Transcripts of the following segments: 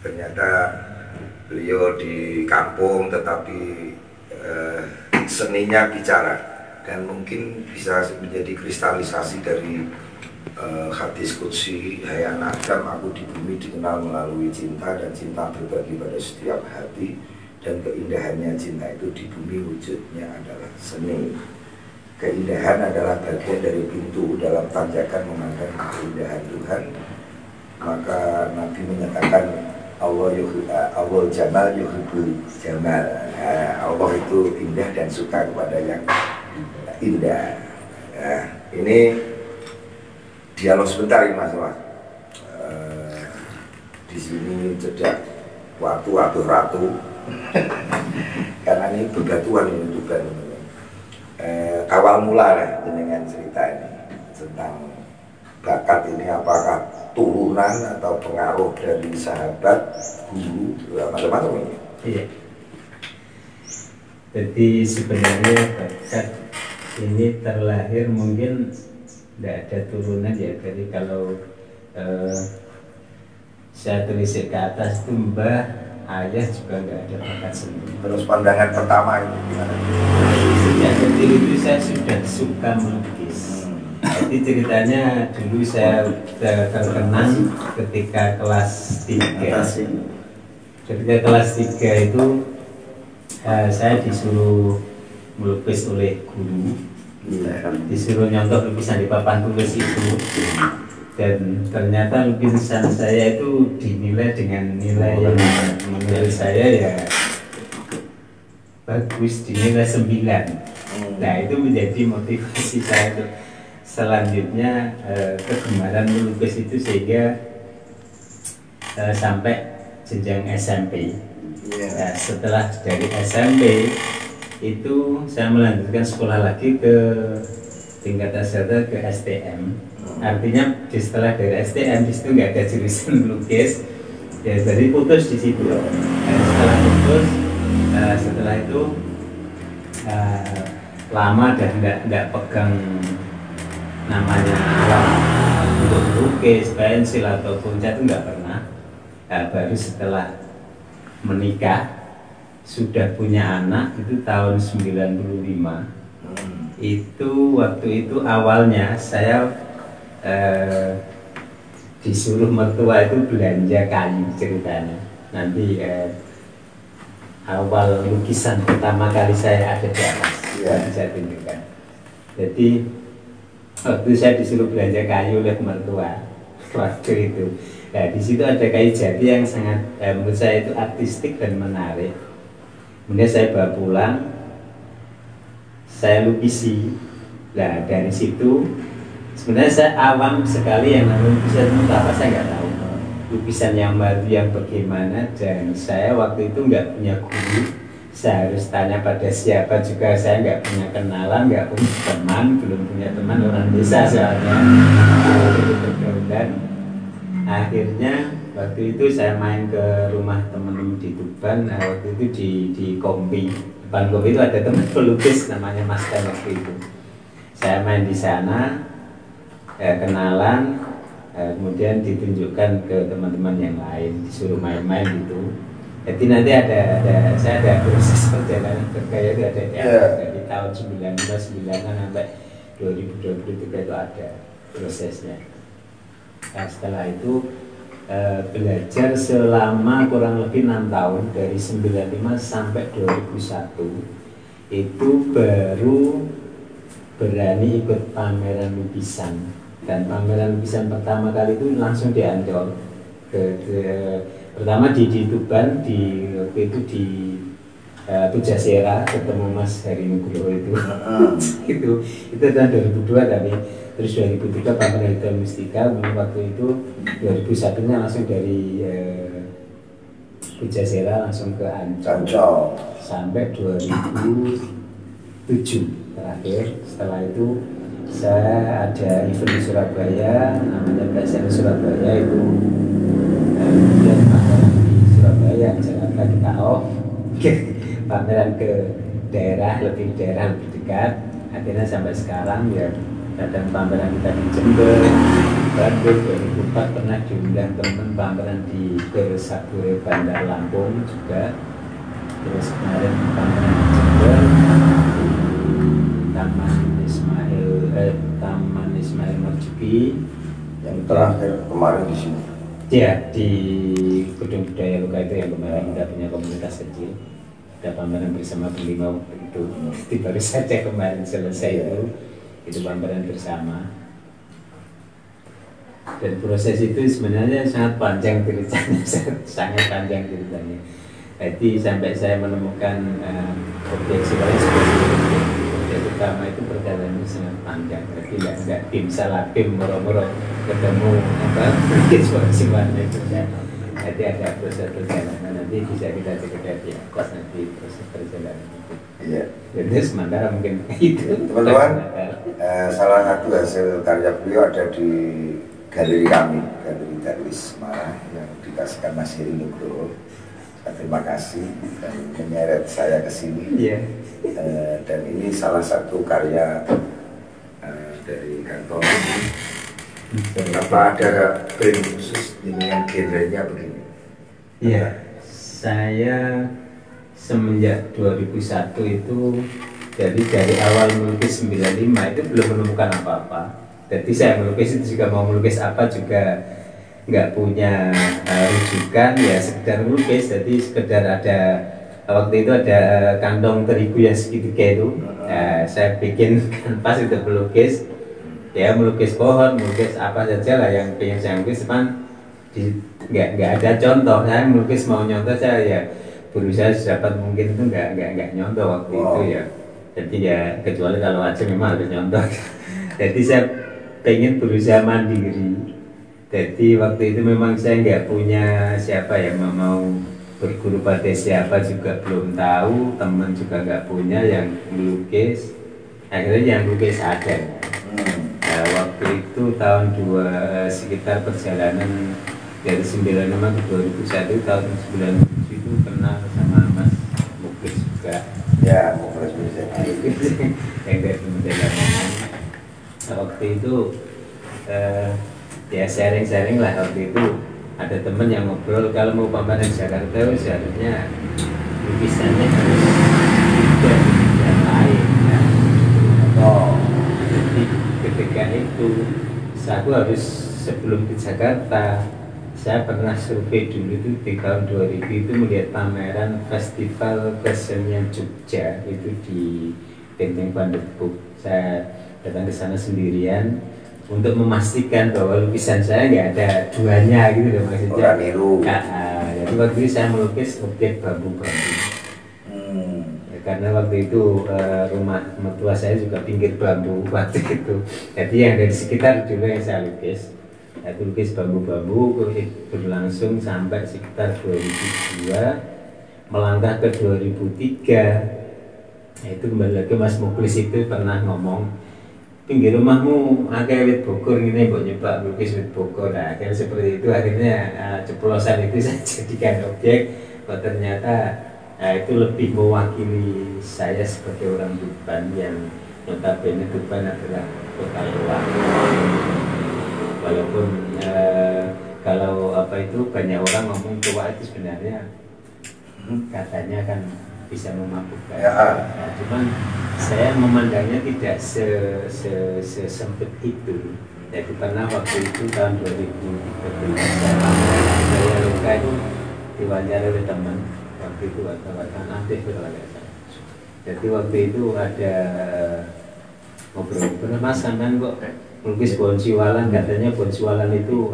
Ternyata beliau di kampung tetapi seninya bicara, dan mungkin bisa menjadi kristalisasi dari hadis qudsi, hai anak Adam, aku di bumi dikenal melalui cinta, dan cinta berbagi pada setiap hati, dan keindahannya cinta itu di bumi wujudnya adalah seni. Keindahan adalah bagian dari pintu dalam tanjakan memandang keindahan Tuhan. Maka Nabi menyatakan Allah jamal yuhibbul jamal. Allah itu indah dan suka kepada yang indah. Ini dialog sebentar ini Mas. Di sini jeda waktu ratu karena ini bebatuan ini bukan awal mula lah dengan cerita ini tentang bakat ini, apakah turunan atau pengaruh dari sahabat, guru, macam-macam ini. Iya. Jadi sebenarnya bakat ini terlahir mungkin tidak ada turunan ya. Jadi kalau saya tulis ke atas itu mbah, ayah juga nggak ada bakat seni. Terus pandangan pertama itu gimana? Sejak kecil itu saya sudah suka melukis. Jadi ceritanya dulu saya terkenang ketika kelas 3. Ketika kelas 3 itu saya disuruh melukis oleh guru, disuruh nyontok lukisan di papan tulis itu, dan ternyata lukisan saya itu dinilai dengan nilai yang menurut saya ya bagus, dinilai 9. Nah itu menjadi motivasi saya untuk selanjutnya kegemaran melukis itu, sehingga sampai jenjang SMP. Nah, setelah dari SMP itu saya melanjutkan sekolah lagi ke tingkat sarjana ke STM. Artinya setelah dari STM di situ nggak ada jurusan melukis, ya jadi putus di situ. Setelah putus, setelah itu lama dan nggak pegang namanya alat untuk melukis, pensil ataupun cat itu nggak pernah. Baru setelah menikah, sudah punya anak itu tahun 95. Itu waktu itu awalnya saya disuruh mertua itu belanja kayu ceritanya. Nanti awal lukisan pertama kali saya ada di atas, saya tunjukkan. Jadi waktu saya disuruh belanja kayu oleh mertua waktu itu. Nah di situ ada kayu jati yang sangat menurut saya itu artistik dan menarik. Kemudian saya bawa pulang, saya lukisi. Nah dari situ sebenarnya saya awam sekali yang namanya lukisan itu apa saya nggak tahu. Lukisan yang baru yang bagaimana, dan saya waktu itu nggak punya guru. Saya harus tanya pada siapa juga, saya nggak punya kenalan, nggak punya teman, belum punya teman, orang desa soalnya. Dan akhirnya waktu itu saya main ke rumah teman-teman di Tuban. Waktu itu di Kompi, depan Kompi itu ada teman pelukis namanya Mas Tan waktu itu. Saya main di sana, kenalan, kemudian ditunjukkan ke teman-teman yang lain, disuruh main-main gitu. Jadi nanti saya ada proses perjalanan bergaya itu ada dari tahun 99 sampai 2023 itu ada prosesnya. Nah, setelah itu belajar selama kurang lebih 6 tahun, dari 95 sampai 2001 itu baru berani ikut pameran lukisan. Dan pameran lukisan pertama kali itu langsung di Ancol. Pertama di Tuban, waktu itu di Pujasera, ketemu Mas Heri Nugroho itu. itu tahun 2002 tapi terus 2003 pameran Hidayah Mustika. Waktu itu 2001 nya langsung dari Pujasera langsung ke Ancol sampai 2007 terakhir. Setelah itu saya ada event di Surabaya namanya Presiden Surabaya itu, kemudian pameran di Surabaya, Jakarta di KO, pameran ke daerah lebih dekat. Akhirnya sampai sekarang ya kadang pameran kita di Jember, Bandung 2004 pernah diundang teman pameran di Persabure Bandar Lampung juga. Terus kemarin pameran di Jember di Taman Ismail Marzuki. Yang terakhir kemarin di sini. Ya, di Gedung Budaya Luka itu yang kemarin kita punya komunitas kecil. Ada pameran bersama berlima waktu itu. Itu baru saja kemarin selesai itu pameran bersama. Dan proses itu sebenarnya sangat panjang ceritanya, sangat panjang ceritanya. Jadi sampai saya menemukan objek sebagai objek utama itu perjalanannya sangat panjang. Jadi nggak tim salah tim moro-moro ketemu suatu warna itu. Jadi ada proses perjalanan, nanti bisa kita cek di kos nanti proses perjalanan itu. Iya. Jadi sementara mungkin itu. Teman-teman, salah satu hasil karya beliau ada di galeri kami, Galeri Darwis Semarang yang dikasihkan Mas Heri Nugroho. Terima kasih dan menyeret saya ke sini. Yeah. Dan ini salah satu karya dari kantor. Kenapa ada print khusus dengan genrenya begini? Iya, saya semenjak 2001 itu, jadi dari awal melukis 95 itu belum menemukan apa-apa. Jadi saya melukis itu juga mau melukis apa juga nggak punya rujukan, ya sekedar melukis. Jadi sekedar ada waktu itu ada kantong terigu yang segitiga itu, saya bikin kanvas itu melukis, ya melukis pohon, melukis apa saja lah yang pengen saya lukis, cuman nggak ada contoh. Saya melukis mau nyontoh saya ya berusaha sedapat mungkin itu nggak nyontoh waktu itu ya. Jadi ya kecuali kalau aja memang harus nyontoh. Jadi saya pengen berusaha mandiri. Jadi waktu itu memang saya nggak punya siapa ya, mau berguru pada siapa juga belum tahu, teman juga nggak punya yang melukis. Akhirnya yang lukis ada. Nah, waktu itu tahun sekitar perjalanan dari 96 ke 2001, tahun 97 itu kenal sama Mas Muklis juga. Ya, Muklis bisa. Yang dari perjalanan. Nah, waktu itu ya sharing-sharing lah. Waktu itu ada temen yang ngobrol kalau mau pameran di Jakarta seharusnya lukisannya harus beda yang lain ya. Jadi ketika itu aku harus sebelum ke Jakarta saya pernah survei dulu itu di tahun 2000 itu melihat pameran Festival Kesenian Jogja itu di Benteng Pandeglang. Saya datang ke sana sendirian untuk memastikan bahwa lukisan saya nggak ada duanya gitu loh maksudnya. Jadi waktu itu saya melukis objek bambu-bambu. Ya, karena waktu itu rumah mertua saya juga pinggir bambu waktu itu. Jadi yang dari sekitar dulu yang saya lukis. Saya lukis bambu-bambu berlangsung sampai sekitar 2002, melangkah ke 2003. Nah, itu kembali lagi Mas Muklis itu pernah ngomong, pinggir rumahmu akeh wit Bogor ini mbok nyoba lukis wit Bogor. Nah, akhirnya seperti itu, akhirnya ceplosan itu saya jadikan objek. Kok ternyata itu lebih mewakili saya sebagai orang Tuban yang notabene Tuban adalah kota luar. Walaupun kalau apa itu banyak orang ngomong tua itu sebenarnya katanya kan bisa memabukkan. Nah, cuman saya memandangnya tidak sesempit itu. Jadi pernah waktu itu tahun 2013 saya luka itu diwawancara oleh teman waktu itu wartawan aktif kalau nggak salah. Jadi waktu itu ada ngobrol, Mas sampean kok melukis Bonsiwalan, katanya Bonsiwalan itu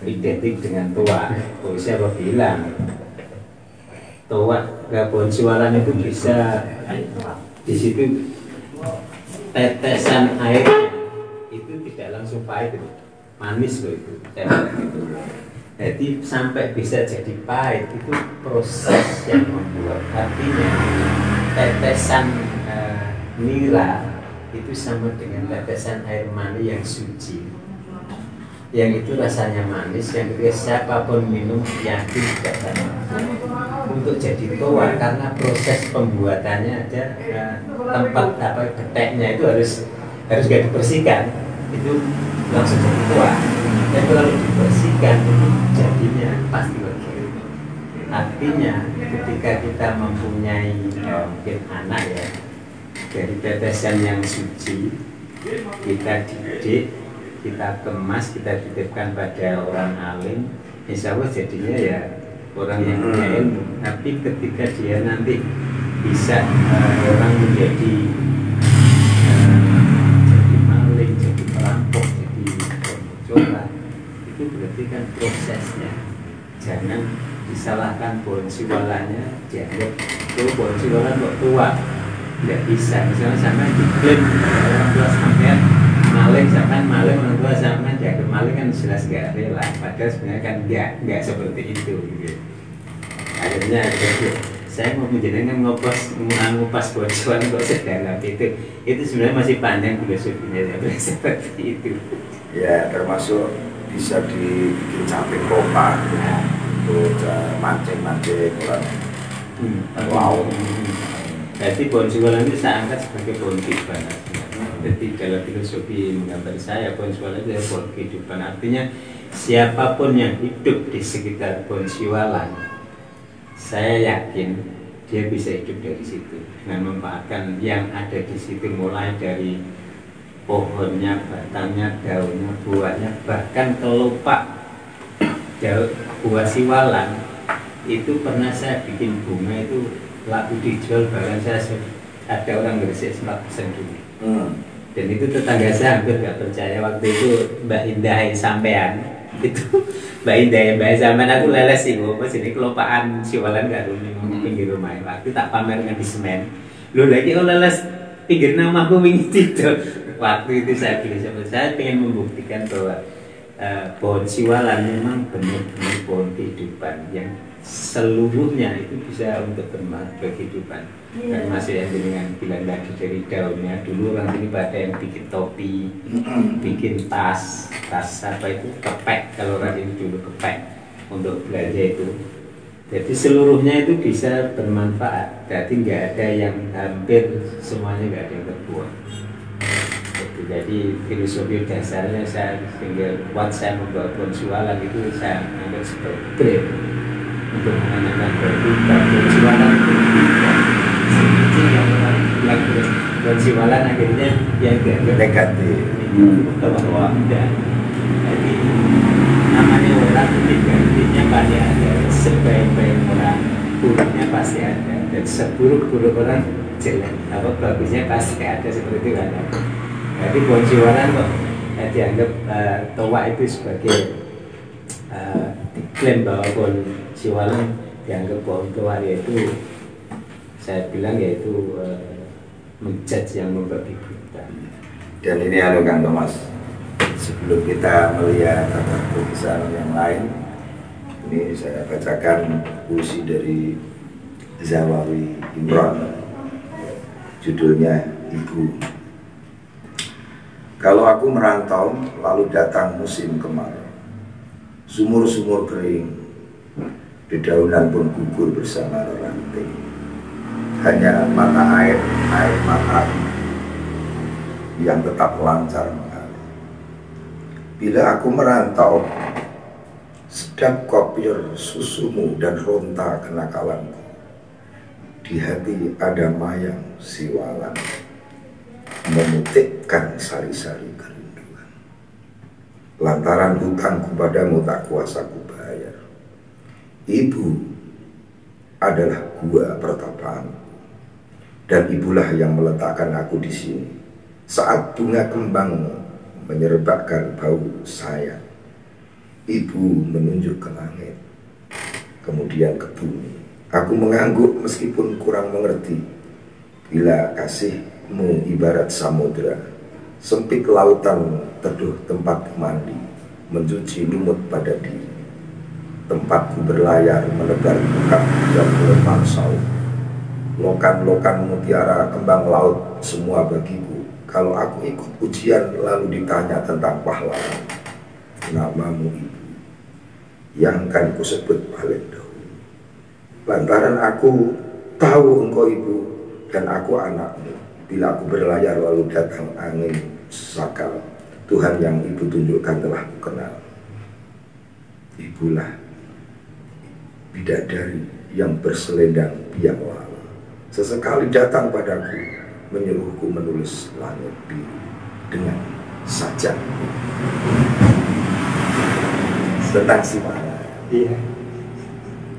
identik dengan tua. Kok siapa bilang tua ke Bonsiwalan itu bisa di situ tetesan air itu tidak langsung pahit, itu manis loh itu. Jadi sampai bisa jadi pahit itu proses yang membuat, artinya tetesan nira itu sama dengan tetesan air mani yang suci, yang itu rasanya manis, yang ketika siapapun minum yakin tidak sama untuk jadi tua, karena proses pembuatannya aja tempat apa geteknya itu harus gak dibersihkan, itu langsung jadi tua. Dan kalau dibersihkan itu jadinya pasti begitu. Artinya ketika kita mempunyai mungkin anak ya, dari tetesan yang suci, kita didik, kita kemas, kita titipkan pada orang alim, insya Allah jadinya ya orang yang punya ilmu. Tapi ketika dia nanti bisa orang menjadi jadi maling, jadi perampok, jadi pencuri, itu berarti kan prosesnya. Jangan disalahkan pohon siwalanya, dianggap tuh pohon siwalan kok tua, tidak bisa. Misalnya sama diklaim orang tua sampean maling, sampean maling, orang tua sampean dianggap maling kan jelas gak rela. Padahal sebenarnya kan nggak seperti itu. Gitu. Akhirnya saya mau menjenengan ngupas pohon siwalan kok sedalam itu sebenarnya masih panjang filosofinya seperti itu. Ya termasuk bisa dibikin capek kopa. Untuk mancing-mancing orang. Wow. Jadi pohon siwalan itu saya angkat sebagai pohon kehidupan. Jadi dalam filosofi menggambar saya pohon siwalan itu pohon kehidupan. Artinya siapapun yang hidup di sekitar pohon siwalan, saya yakin dia bisa hidup dari situ dengan memanfaatkan yang ada di situ, mulai dari pohonnya, batangnya, daunnya, buahnya, bahkan kelopak buah siwalan itu pernah saya bikin bunga itu laku dijual, bahkan saya ada orang bersih 100% dulu. Dan itu tetangga saya hampir nggak percaya waktu itu Mbak Indah sampean itu Mbak Indah sampean aku leles sih mas ini kelopaan siwalan gak rumah pinggir rumah waktu tak pamerkan di semen lu lagi leles pinggir namaku wingi itu waktu itu saya bilang saya pengen membuktikan bahwa pohon siwalan memang benar-benar pohon kehidupan yang seluruhnya itu bisa untuk bermanfaat kehidupan. Kan masih yang dengan bilang tadi dari daunnya, dulu orang sini pada yang bikin topi, bikin tas apa itu kepek, kalau orang ini dulu kepek untuk belanja itu. Jadi seluruhnya itu bisa bermanfaat. Jadi nggak ada yang hampir semuanya nggak ada yang terbuang. Jadi filosofi dasarnya saya tinggal buat saya membawa pohon siwalan itu saya anggap sebagai brand untuk menanyakan pohon siwalan itu seperti yang orang bilang pohon siwalan akhirnya yang dianggap negatif bahwa tidak. Jadi namanya orang negatifnya pasti ada, sebaik-baik orang buruknya pasti ada, dan seburuk-buruk orang jelek apa bagusnya pasti ada, seperti itu ada. Jadi pohon siwalan kok dianggap toa itu sebagai diklaim bahwa pohon siwalan dianggap pohon toa, yaitu saya bilang yaitu menjudge yang membabi buta. Dan ini Kang Thomas, sebelum kita melihat lukisan yang lain, ini saya bacakan puisi dari Zawawi Imron, judulnya Ibu. Kalau aku merantau, lalu datang musim kemarau, sumur-sumur kering, dedaunan pun gugur bersama ranting. Hanya mata air mata yang tetap lancar mengalir. Bila aku merantau, sedap kopior susumu dan ronta kenakalanku. Di hati ada mayang siwalan, memutihkan sari-sari kerinduan. Lantaran hutangku padamu tak kuasa kubayar. Ibu adalah gua pertapaanku, dan ibulah yang meletakkan aku di sini. Saat bunga kembang menyerbakkan bau sayang, ibu menunjuk ke langit, kemudian ke bumi. Aku mengangguk meskipun kurang mengerti. Bila kasih ibarat samudra, sempit lautan teduh tempat mandi, mencuci lumut pada diri. Tempatku berlayar menebar buka dan melepang saut. Lokan-lokan mutiara kembang laut semua bagiku. Kalau aku ikut ujian lalu ditanya tentang pahlawan, namamu ibu yang kan kusebut paling dahulu. Lantaran aku tahu engkau ibu dan aku anakmu. Bila aku berlayar lalu datang angin sakal, Tuhan yang ibu tunjukkan telah ku kenal. ibulah bidadari yang berselendang biang lala. Sesekali datang padaku, menyuruhku menulis langit biru dengan sajak tentang Siwalan. Iya.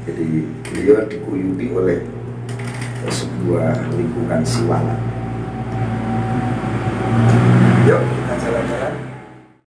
Jadi beliau dikuyupi oleh sebuah lingkungan Siwalan.